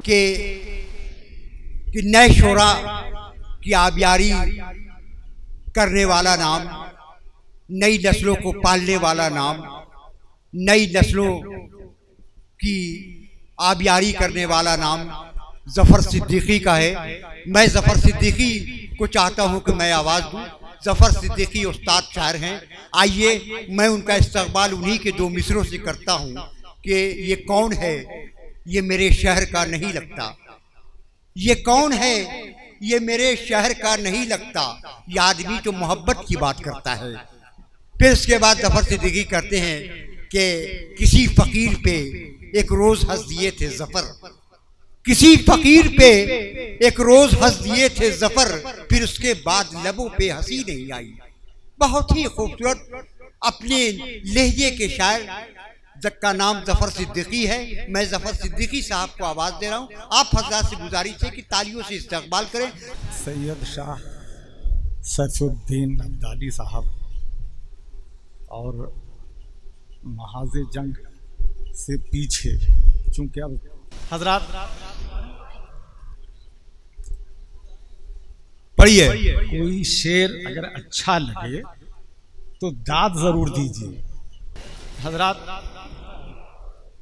कि नए शोरा की आबियारी करने वाला नाम, नई नस्लों को पालने वाला नाम, नई नस्लों की आबियारी करने वाला नाम ज़फ़र सिद्दीकी का है। मैं ज़फ़र सिद्दीकी को चाहता हूं कि मैं आवाज़ दूं। ज़फ़र सिद्दीकी उस्ताद शायर हैं। आइए मैं उनका इस्तकबाल उन्हीं के दो मिसरों से करता हूं कि ये कौन है, ये मेरे शहर का नहीं लगता। ये कौन है, ये मेरे शहर का नहीं लगता। ये आदमी तो मोहब्बत की बात करता है। फिर उसके बाद ज़फ़र सिद्दीकी करते हैं कि किसी फ़कीर पे एक रोज़ हंस दिए थे ज़फ़र, किसी फ़कीर पे एक रोज़ हंस दिए थे ज़फ़र, फिर उसके बाद लबों पे हंसी नहीं आई। बहुत ही खूबसूरत अपने लहजे के शायर का नाम ज़फ़र सिद्दीकी है। मैं ज़फ़र सिद्दीकी साहब को आवाज़ दे रहा हूँ। आप हज़रात से गुजारिश है कि तालियों से इस्तकबाल करें। सैयद शाह सैफुद्दीन अब्दाली साहब और महाज़े जंग से पीछे, चूँकि अब हज़रात पढ़िए। कोई शेर अगर अच्छा लगे तो दाद ज़रूर दीजिए। हज़रात,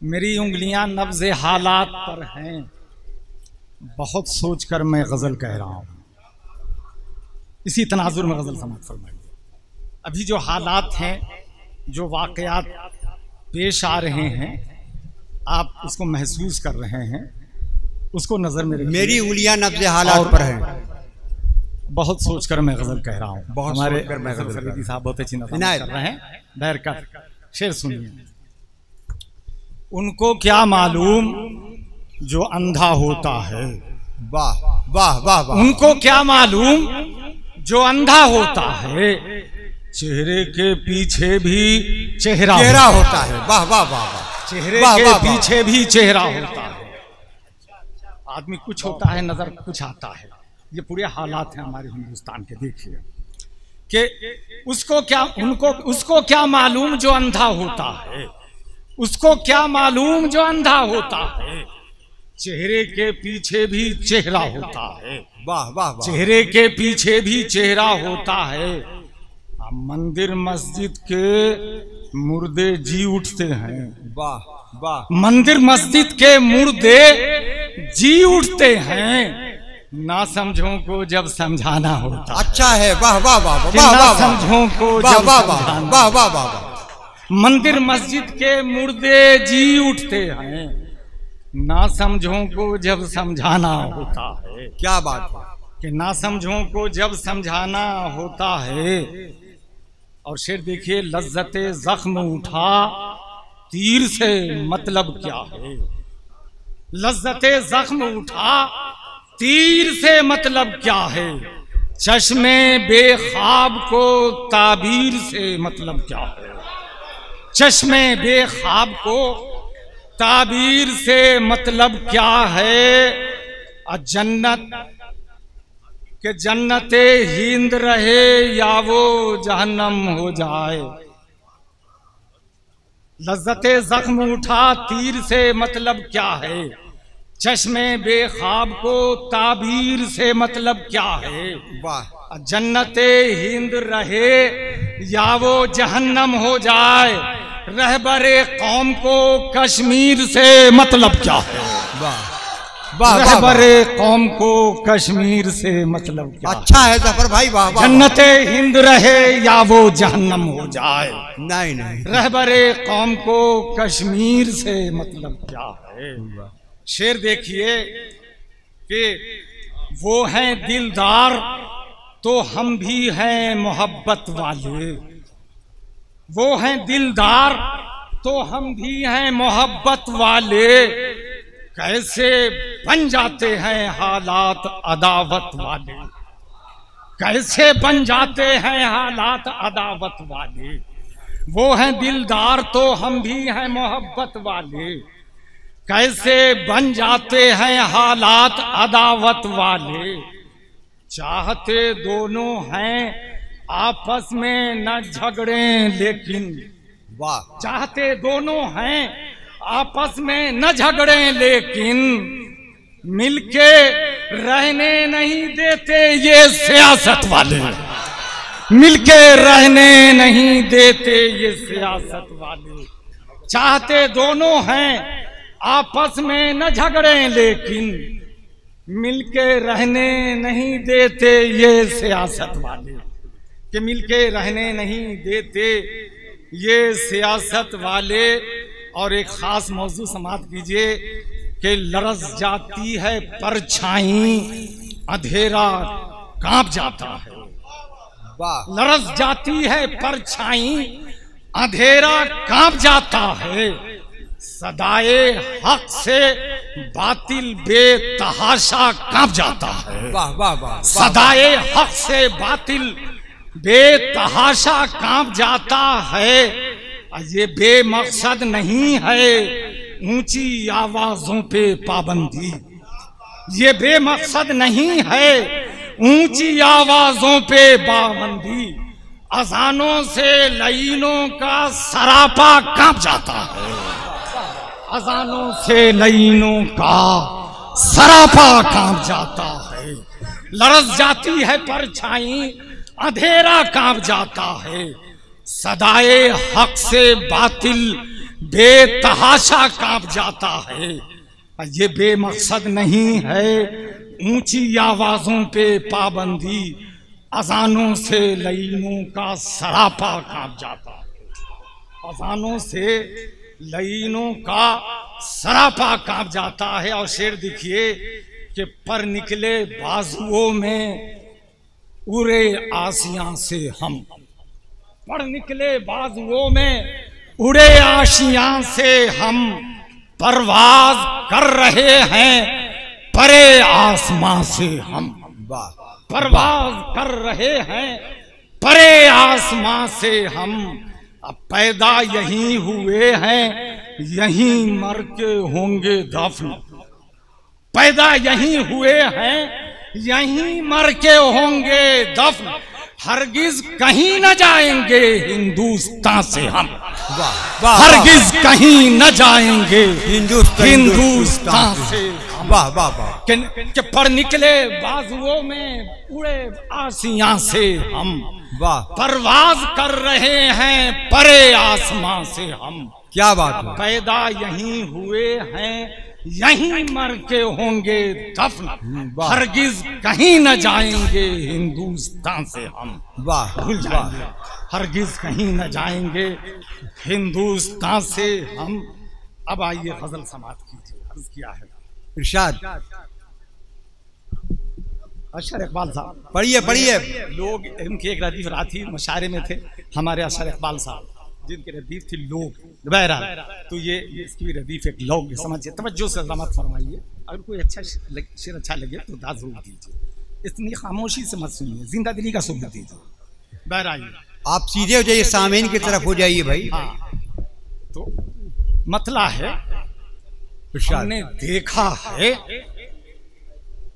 मेरी उंगलियां नब्ज़े हालात पर हैं, बहुत सोचकर मैं गज़ल कह रहा हूँ। इसी तनाजुर में गज़ल समाअत फरमाइए। अभी जो हालात हैं, जो वाक़यात पेश आ रहे हैं, आप उसको महसूस कर रहे हैं, उसको नज़र में रखिए। मेरी उंगलियां नब्ज़े हालात पर हैं, बहुत सोचकर मैं गज़ल कह रहा हूँ। बहुत हमारे फरीदी साहब बहुत अच्छी नज़र कर रहे हैं। बैर का शेर सुनिए। उनको क्या मालूम जो अंधा होता है। वाह वाह वाह वाह। उनको क्या मालूम जो अंधा होता है, चेहरे के पीछे भी चेहरा होता है। वाह वाह वाह वाह। चेहरे के पीछे भी चेहरा होता है। आदमी कुछ होता है, नजर कुछ आता है। ये पूरे हालात हैं हमारे हिंदुस्तान के। देखिए कि उसको क्या मालूम जो अंधा होता है, उसको क्या मालूम जो अंधा होता है, चेहरे के पीछे भी चेहरा होता है। वाह वाह। चेहरे के पीछे भी चेहरा होता है। मंदिर मस्जिद के मुर्दे जी उठते हैं। वाह वाह। मंदिर मस्जिद के मुर्दे जी उठते हैं, ना समझों को जब समझाना होता। अच्छा है। वाह वाह वाह वाह। ना समझों को जब समझाना। वाह वाह वाह। मंदिर मस्जिद के मुर्दे जी उठते हैं, ना समझों को जब समझाना होता है। क्या बात है कि ना समझों को जब समझाना होता है। और शेर देखिए, लज्जते जख्म उठा तीर से मतलब क्या है। लज्जते जख्म उठा तीर से मतलब क्या है। चश्मे बेख्वाब को ताबीर से मतलब क्या है। चश्मे बेख्वाब को ताबीर से मतलब क्या है। जन्नत के जन्नते हिंद रहे या वो जहन्नम हो जाए। लज्जते जख्म उठा तीर से मतलब क्या है। चश्मे बेख्वाब को ताबीर से मतलब क्या है। वाह। जन्नते हिंद रहे या वो जहन्नम हो जाए। रहबरे कौम को कश्मीर से मतलब क्या है। वाह। रहबरे कौम को कश्मीर से मतलब क्या। अच्छा है ज़फ़र भाई। वाह वाह। जन्नते हिंद रहे या वो जहन्नम हो जाए। नहीं नहीं। रहबरे कौम को कश्मीर से मतलब क्या है। शेर देखिए कि वो हैं दिलदार तो हम भी हैं मोहब्बत वाले। वो हैं दिलदार तो हम भी हैं मोहब्बत वाले। कैसे बन जाते हैं हालात अदावत वाले। कैसे बन जाते हैं हालात अदावत वाले। वो हैं दिलदार तो हम भी हैं मोहब्बत वाले। कैसे बन जाते हैं हालात अदावत वाले। चाहते दोनों हैं आपस में न झगड़े लेकिन। वाह। चाहते दोनों हैं आपस में न झगड़े लेकिन। मिलके रहने नहीं देते ये सियासत वाले, मिलके रहने नहीं देते ये सियासत वाले। चाहते दोनों हैं आपस में न झगड़े, लेकिन मिलके रहने नहीं देते ये सियासत वाले, कि मिलके रहने नहीं देते ये सियासत वाले। और एक खास मौजू समाप्त कीजिए कि लरस जाती है परछाई, अंधेरा कांप जाता है। लरस जाती है परछाई, अंधेरा कांप जाता है। सदाए हक से बातिल बेतहाशा कांप जाता है। वाह वाह वाह। सदाए हक से बातिल बेतहाशा कांप जाता है। ये बेमकसद नहीं है ऊंची आवाजों पे पाबंदी, ये बेमकसद नहीं है ऊंची आवाजों पे पाबंदी। अजानों से लाइनों का सरापा कांप जाता है, अजानों से लाइनों का सरापा कांप जाता है। लरस जाती है परछाई, अंधेरा कांप जाता है। सदाए हक से बातिल बेतहाशा कांप जाता है। ये बेमकसद नहीं है ऊंची आवाजों पे पाबंदी, अजानों से लाइनों का सरापा कांप जाता है। अजानों से लाइनों का सरापा कांप जाता है। और शेर देखिए कि पर निकले बाजुओं में उड़े आसियां से हम, पर निकले बाजुओं में उड़े आशियां से हम, परवाज कर रहे हैं परे आसमां से हम। परवाज कर रहे हैं परे आसमां से हम। अब पैदा यहीं हुए हैं, यहीं मर के होंगे दफन। पैदा यहीं हुए हैं, यहीं मर के होंगे दफन। हरगिज कहीं न जाएंगे हिंदुस्तान से हम, हरगिज कहीं न जाएंगे हिंदुस्तान से। वाह वाह वाह। कि पर निकले बाजुओं में उड़े आसियां से हम, वाह। परवाज कर रहे हैं परे आसमां से हम। क्या बात है। पैदा यहीं हुए हैं, यहीं मर के होंगे दफन। हरगिज कहीं न जाएंगे हिंदुस्तान से हम। वाह भूल जाएंगे, हरगिज कहीं न जाएंगे हिंदुस्तान से हम। अब आइए गजल समाप्त कीजिए। अर्ज किया है इरशाद। अशर इकबाल साहब पढ़िए पढ़िए। लोग इनकी एक रदीफ रात थी, मुशायरे में थे हमारे अशर इकबाल साहब, जिनकी रदीफ थी लोग। बहरहाल तो ये इसकी भी रदीफ एक लोग समझिए, तवज्जो से समाप्त फरमाइए। अगर कोई अच्छा शेर अच्छा लगे तो दाद जरूर दीजिए, इतनी खामोशी से मत सुनिए, जिंदा दिली का सबूत दीजिए। बहरहाल आप सीधे हो जाइए, सामीन की तरफ हो जाइए भाई। हाँ, तो मतला है हमने देखा है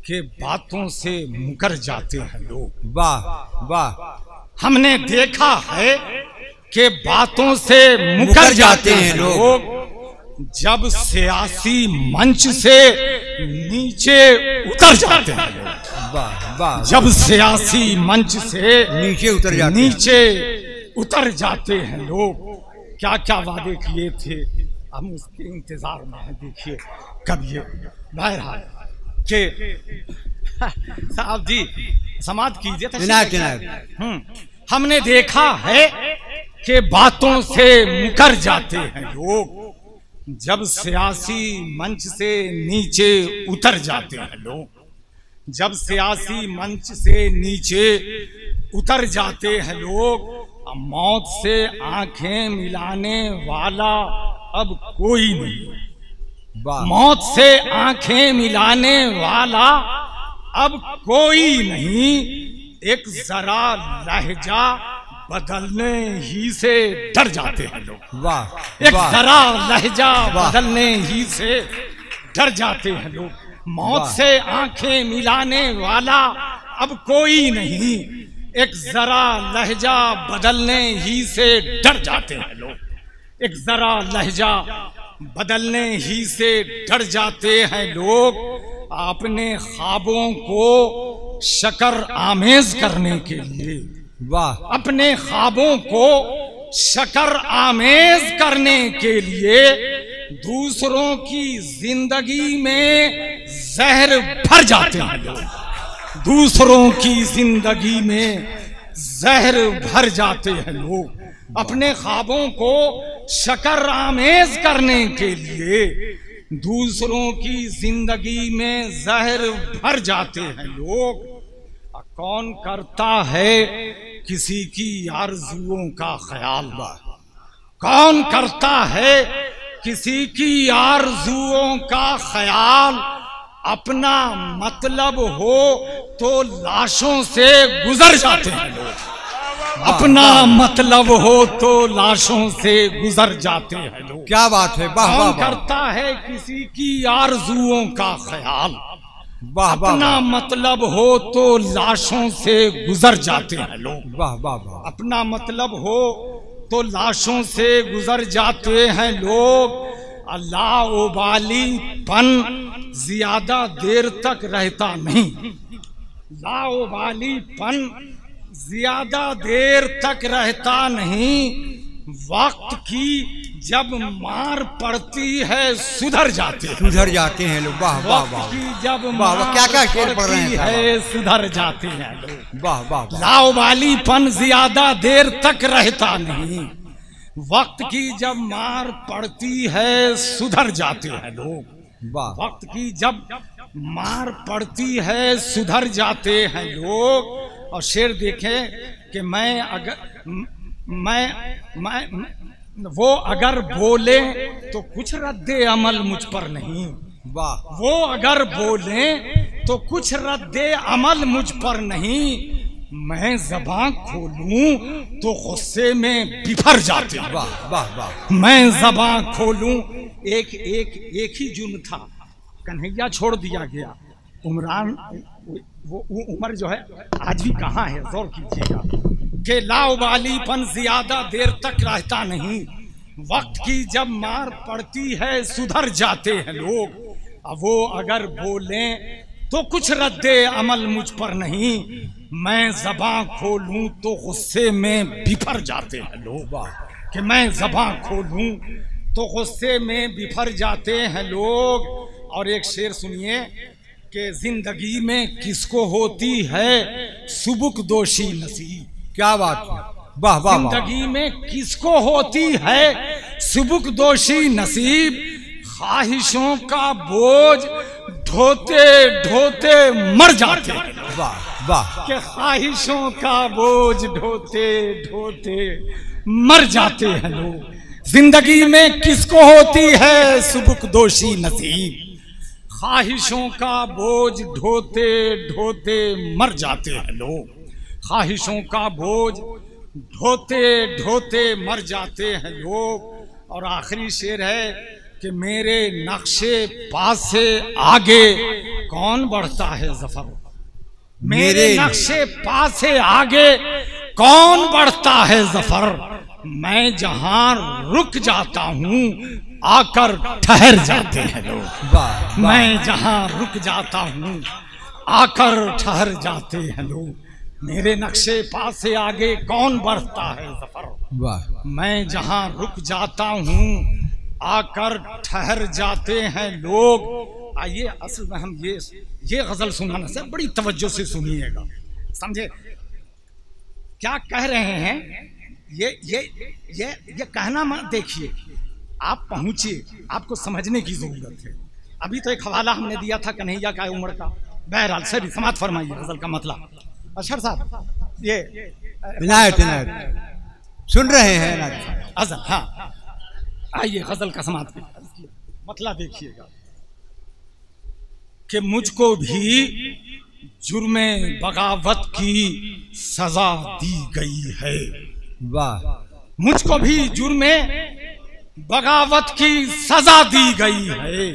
कि बातों से मुकर जाते हैं लोग। वाह वाह। हमने देखा है कि बातों से मुकर जाते हैं लोग। जब सियासी मंच से नीचे उतर जाते हैं लोग। वाह वाह। जब सियासी मंच से नीचे उतर जाते हैं लोग। क्या क्या वादे किए थे, हम उसके इंतजार में हैं। देखिए कब ये बहरहाल के साहब जी समाप्त कीजिए। हमने देखा है कि बातों से मुकर जाते हैं लोग। जब सियासी मंच से नीचे उतर जाते हैं लोग। जब सियासी मंच से नीचे उतर जाते हैं लोग। मौत से आंखें मिलाने वाला अब कोई नहीं। मौत से आंखें मिलाने वाला अब कोई नहीं। एक जरा लहजा बदलने ही से डर जाते हैं लोग। वाह। एक जरा लहजा बदलने ही से डर जाते हैं लोग। मौत से आंखें मिलाने वाला अब कोई नहीं। एक जरा लहजा बदलने ही से डर जाते हैं लोग। एक जरा लहजा बदलने ही से डर जाते हैं लोग। अपने ख्वाबों को शकर आमेज करने के लिए, वाह, अपने ख्वाबों को शकर आमेज करने के लिए दूसरों की जिंदगी में जहर भर जाते हैं लोग, दूसरों की जिंदगी में जहर भर जाते हैं लोग। अपने ख्वाबों को शकर आमेज करने के लिए दूसरों की जिंदगी में जहर भर जाते हैं लोग। कौन करता है किसी की आरज़ुओं का ख्याल, कौन करता है किसी की आरज़ुओं का ख्याल। अपना मतलब हो तो लाशों से गुजर जाते हैं लोग, अपना मतलब हो तो लाशों से गुजर जाते हैं लोग। क्या बात है, वाह वाह। कौन करता है किसी की आरज़ुओं का ख्याल, वाह वाह। अपना मतलब हो तो लाशों से गुजर जाते हैं लोग, वाह वाह वाह। अपना मतलब हो तो लाशों से गुजर जाते हैं लोग। लाओबालीपन ज्यादा देर तक रहता नहीं, लाओबालीपन ज्यादा देर तक रहता नहीं। वक्त की जब मार पड़ती है सुधर जाते हैं, सुधर जाते हैं लोग, वाह वाह वाह। वक्त की जब वाह वाह, क्या क्या शेर पढ़ रहे पड़ती हैं, है सुधर जाते हैं लोग। वाह वाह वाह। लाओबालीपन ज्यादा देर तक रहता नहीं, वक्त की जब मार पड़ती है सुधर जाते हैं लोग, वाह। वक्त की जब मार पड़ती है सुधर जाते हैं लोग। और शेर देखें कि वो अगर बोले तो कुछ रद्दे अमल मुझ पर नहीं, वाह। वो अगर बोले तो कुछ रद्दे अमल मुझ पर नहीं। मैं ज़बान खोलूं तो गुस्से में बिफर जाते हैं, वाह वाह वाह। मैं ज़बान खोलूं। एक ही जुर्म था, कन्हैया छोड़ दिया गया, उमरान वो उम्र जो है आज भी कहाँ है, गौर कीजिएगा कि लाओबालीपन ज्यादा देर तक रहता नहीं, वक्त की जब मार पड़ती है सुधर जाते हैं लोग। अब वो अगर बोले तो कुछ रद्दे अमल मुझ पर नहीं, मैं ज़बान खोलूं तो गुस्से में बिफर जाते हैं लोग, कि मैं ज़बान खोलूं तो गुस्से में बिफर जाते हैं लोग। और एक शेर सुनिए कि जिंदगी में किसको होती है सुबुक दोषी नसीब, क्या बात है, वाह वाह। जिंदगी में किसको होती है सुबुक दोषी नसीब। ख्वाहिशों का बोझ ढोते ढोते मर जाते हैं, वाह वाह। कि ख्वाहिशों का बोझ ढोते ढोते मर जाते हैं लोग। जिंदगी में किसको होती है सुबुक दोषी नसीब, ख्वाहिशों का बोझ ढोते ढोते मर जाते हैं लोग, ख्वाहिशों का बोझ ढोते ढोते मर जाते हैं लोग। और आखिरी शेर है कि मेरे नक्शे पास से आगे कौन बढ़ता है ज़फ़र, मेरे नक्शे पास से आगे कौन बढ़ता है ज़फ़र। मैं जहां रुक जाता हूं आकर ठहर जाते हैं लोग, वाह। मैं जहां रुक जाता हूं आकर ठहर जाते हैं लोग। मेरे नक्शे पास से आगे कौन बढ़ता है ज़फ़र, वाह। मैं जहां रुक जाता हूं आकर ठहर जाते हैं लोग। आइए असल में हम ये गजल सुनाने से बड़ी तवज्जो से सुनिएगा, समझे क्या कह रहे हैं। ये कहना मत देखिए, आप पहुंचिए, आपको समझने की जरूरत है। अभी तो एक हवाला हमने दिया था कन्हैया का उम्र का, बहरहाल सभी समाप्त फरमाइए गजल का मतलब। अशर साहब ये इनायत सुन रहे हैं अजल, हाँ आइए गजल का समाप्त मतलब देखिएगा कि मुझको भी जुर्मे बगावत की सजा दी गई है, वाह। मुझको भी जुर्मे बगावत की सजा दी गई है।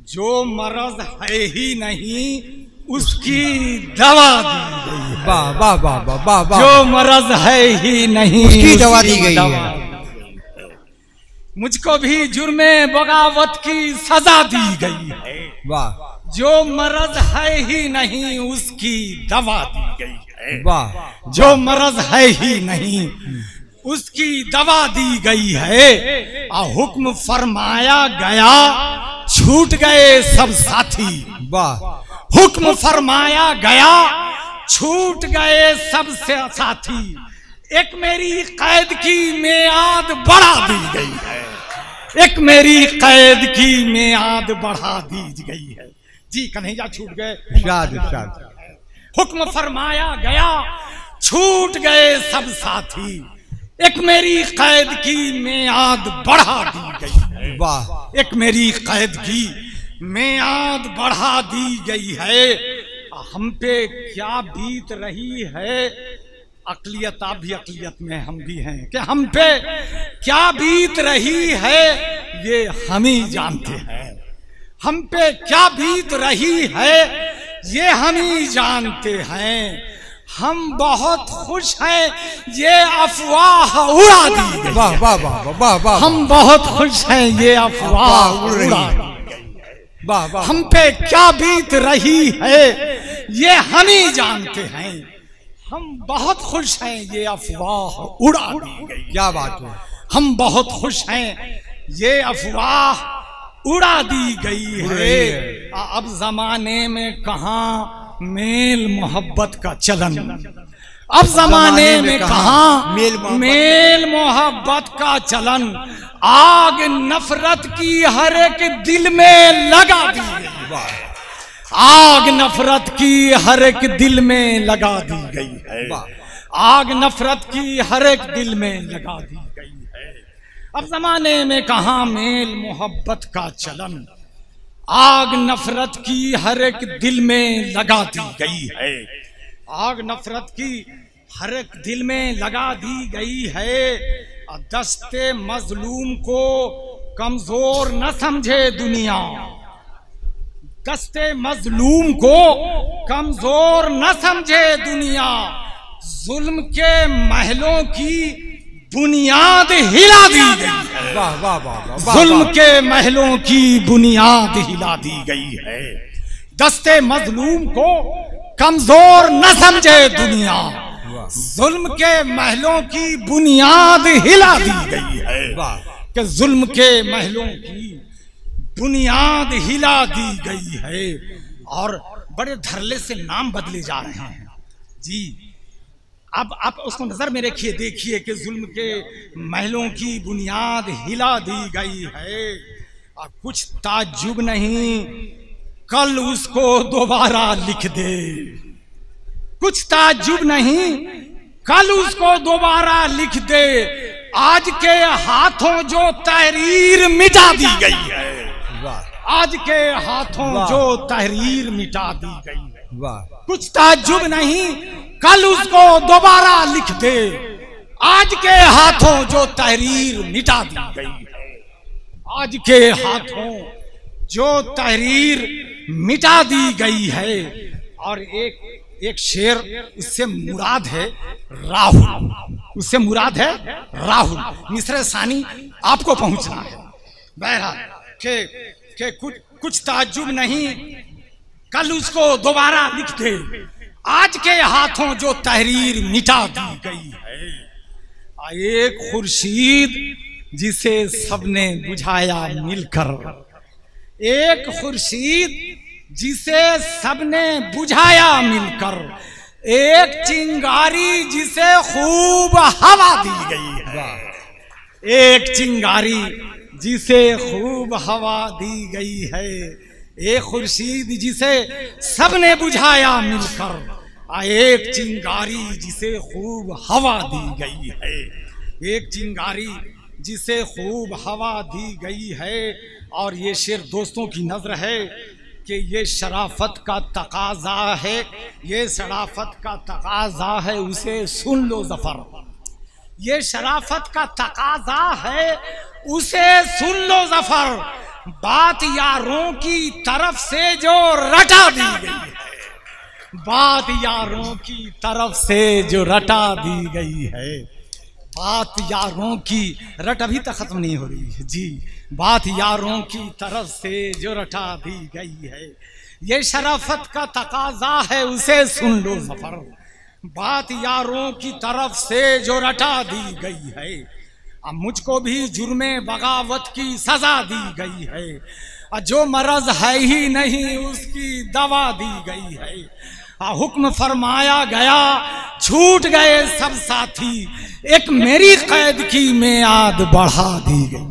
जो मर्ज है ही नहीं उसकी दवा दी गई है, वाह वाह वाह वाह वाह। जो मर्ज है ही नहीं उसकी दवा दी गई है। मुझको भी जुर्मे बगावत की सजा दी गई है, वाह। जो मरज है ही नहीं उसकी दवा दी गई है। वाह। जो मरज है ही नहीं उसकी दवा दी गई है। हुक्म फरमाया गया छूट गए सब साथी। वाह। हुक्म फरमाया गया छूट गए सब से साथी। एक मेरी कैद की मियाद बढ़ा दी गई है। एक मेरी कैद की मियाद बढ़ा दी गई है। जी कन्हैया छूट गए। शाद शाद। हुक्म फरमाया गया छूट गए सब साथी। एक मेरी कैद की मियाद बढ़ा दी गई है। वाह। एक मेरी कैद की मियाद बढ़ा दी गई है। हम पे क्या बीत रही है, अकलियत आप भी अकलियत में हम भी हैं, कि हम पे क्या बीत रही है ये हम ही जानते हैं। हम पे क्या बीत रही है ये हम ही जानते हैं। हम बहुत खुश हैं ये अफवाह उड़ा दी गई। वाह वाह वाह वाह वाह। हम बहुत खुश हैं ये अफवाह उड़ा दी गई है। वाह वाह। हम पे क्या बीत रही है ये हम ही जानते हैं। हम बहुत खुश हैं ये अफवाह उड़ा दी गई। क्या बात है। हम बहुत खुश हैं ये अफवाह उड़ा दी गई है। अब जमाने में कहाँ मेल मोहब्बत का चलन। अब जमाने में कहाँ मेल मोहब्बत का चलन। आग नफरत की हर एक दिल में लगा दी गई। आग नफरत की हर एक दिल में लगा दी गई है। आग नफरत की हर एक दिल में लगा दी गई है। अब जमाने में कहाँ मेल मोहब्बत का चलन। आग नफरत की हर एक दिल में लगा दी गई है। आग नफरत की हर एक दिल में लगा दी गई है। दस्ते मजलूम को कमजोर न समझे दुनिया। दस्ते मजलूम को कमजोर न समझे दुनिया। जुल्म के महलों की बुनियाद हिला दी गई। वाह वाह वाह। जुल्म के महलों की बुनियाद हिला दी गई है। दस्ते मजलूम को कमजोर न समझे दुनिया। जुल्म के महलों की बुनियाद हिला दी गई है। कि जुल्म के महलों की बुनियाद हिला दी गई है। और बड़े धरले से नाम बदले जा रहे हैं जी। अब आप उसको नजर में रखिए, देखिए कि जुल्म के महलों की बुनियाद हिला दी गई है। और कुछ ताज्जुब नहीं कल उसको दोबारा लिख दे। कुछ ताज्जुब नहीं कल उसको दोबारा लिख दे। आज के हाथों जो तहरीर मिटा दी गई है। आज के हाथों जो तहरीर मिटा दी गई है। कुछ ताज्जुब नहीं कल उसको दोबारा लिख दे। आज के हाथों जो तहरीर मिटा दी गई है। आज के हाथों जो तहरीर मिटा दी गई है। और एक शेर, उससे मुराद है राहुल। उससे मुराद है राहुल। मिस्र सानी आपको पहुंचना है। बहरहाल के कुछ ताज्जुब नहीं कल उसको दोबारा लिख दे। आज के हाथों जो तहरीर मिटा दी गई है। एक खुर्शीद जिसे सबने बुझाया मिलकर। एक खुर्शीद जिसे सबने बुझाया मिलकर। एक चिंगारी जिसे खूब हवा दी गई है। एक चिंगारी जिसे खूब हवा दी गई है। एक खुर्शीद जिसे सबने बुझाया मिलकर। एक चिंगारी जिसे खूब हवा दी गई है। एक चिंगारी जिसे खूब हवा दी गई है। और ये शेर दोस्तों की नजर है कि ये शराफत का तकाजा है। ये शराफत का तकाजा है, उसे सुन लो ज़फ़र। ये शराफत का तकाजा है, उसे सुन लो ज़फ़र। बात यारों की तरफ से जो रटा दी गई है। बात यारों की तरफ से जो रटा दी गई है। बात यारों की रट अभी तक खत्म नहीं हो रही है जी। बात यारों की तरफ से जो रटा दी गई है। ये शराफत का तकाजा है, उसे सुन लो ज़फ़र। बात यारों की तरफ से जो रटा दी गई है, अब मुझको भी जुर्मे बगावत की सजा दी गई है। जो मरज है ही नहीं उसकी दवा दी गई है। हुक्म फरमाया गया छूट गए सब साथी, एक मेरी कैद की मियाद बढ़ा दी गई।